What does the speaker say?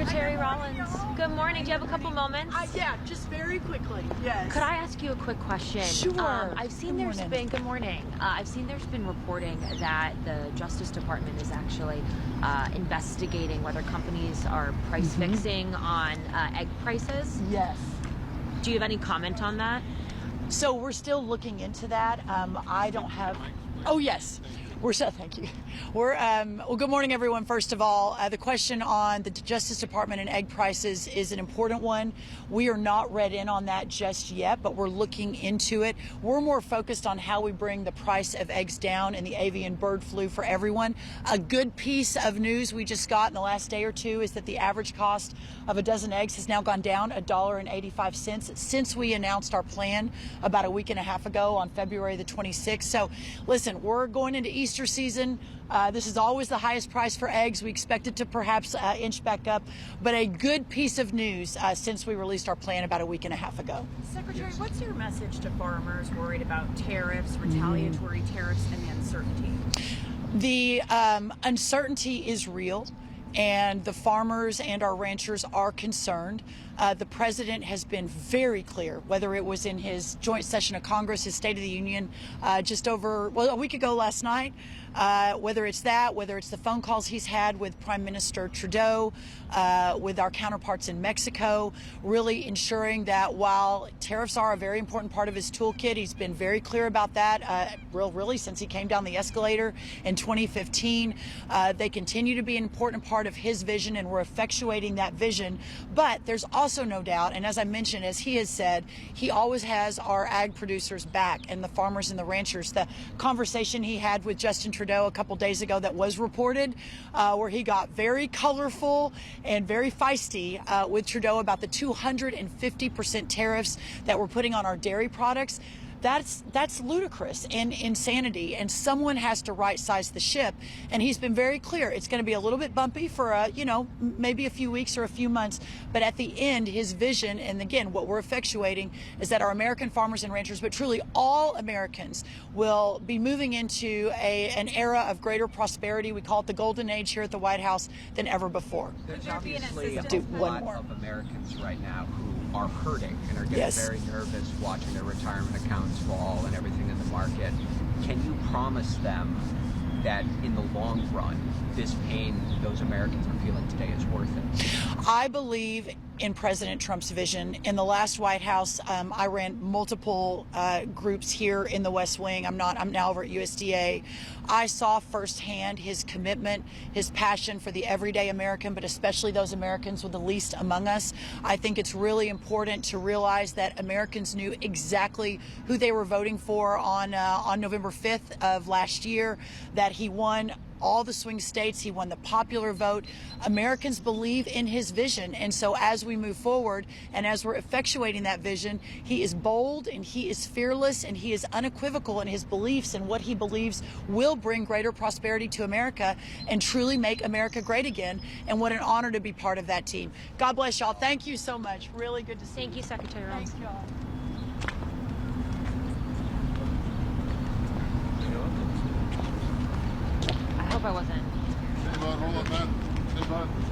Secretary Rollins, good morning. Do you have a couple moments? Yeah, just very quickly. Yes. Could I ask you a quick question? Sure. I've seen good morning. I've seen there's been reporting that the Justice Department is actually investigating whether companies are price fixing on egg prices. Yes. Do you have any comment on that? So we're still looking into that. I don't have. Oh yes. Thank you. Well, good morning, everyone. First of all, the question on the Justice Department and egg prices is an important one. We are not read in on that just yet, but we're looking into it. We're more focused on how we bring the price of eggs down in the avian bird flu for everyone. A good piece of news we just got in the last day or two is that the average cost of a dozen eggs has now gone down $1.85 since we announced our plan about a week and a half ago on February the 26th. So listen, we're going into Easter season. This is always the highest price for eggs. We expect it to perhaps inch back up, but a good piece of news since we released our plan about a week and a half ago. Secretary, what's your message to farmers worried about tariffs, retaliatory tariffs, and the uncertainty? The uncertainty is real, and the farmers and our ranchers are concerned. The president has been very clear, whether it was in his joint session of Congress, his State of the Union just over, a week ago last night, whether it's the phone calls he's had with Prime Minister Trudeau, with our counterparts in Mexico, really ensuring that while tariffs are a very important part of his toolkit, he's been very clear about that, really since he came down the escalator in 2015. They continue to be an important part of his vision, and we're effectuating that vision. But there's also no doubt, and as I mentioned, as he has said, he always has our ag producers back and the farmers and the ranchers. The conversation he had with Justin Trudeau a couple days ago that was reported, where he got very colorful and very feisty with Trudeau about the 250% tariffs that we're putting on our dairy products. That's ludicrous and insanity, and someone has to right-size the ship. And he's been very clear. It's going to be a little bit bumpy for maybe a few weeks or a few months, but at the end, his vision, and again, what we're effectuating, is that our American farmers and ranchers, but truly all Americans, will be moving into an era of greater prosperity. We call it the golden age here at the White House than ever before. There's obviously a lot of Americans right now who are hurting and are getting very nervous watching their retirement accounts fall and everything in the market. Can you promise them that in the long run, this pain those Americans are feeling today is worth it? I believe in President Trump's vision. In the last White House, I ran multiple groups here in the West Wing. I'm now over at USDA. I saw firsthand his commitment, his passion for the everyday American, but especially those Americans with the least among us. I think it's really important to realize that Americans knew exactly who they were voting for on November 5th of last year, that he won all the swing states. He won the popular vote. Americans believe in his vision. And so as we move forward and as we're effectuating that vision, he is bold and he is fearless and he is unequivocal in his beliefs and what he believes will bring greater prosperity to America and truly make America great again. And what an honor to be part of that team. God bless y'all. Thank you so much. Really good to see you. Thank you, Secretary Rollins. Thank y'all. I hope I wasn't. Hold on, man.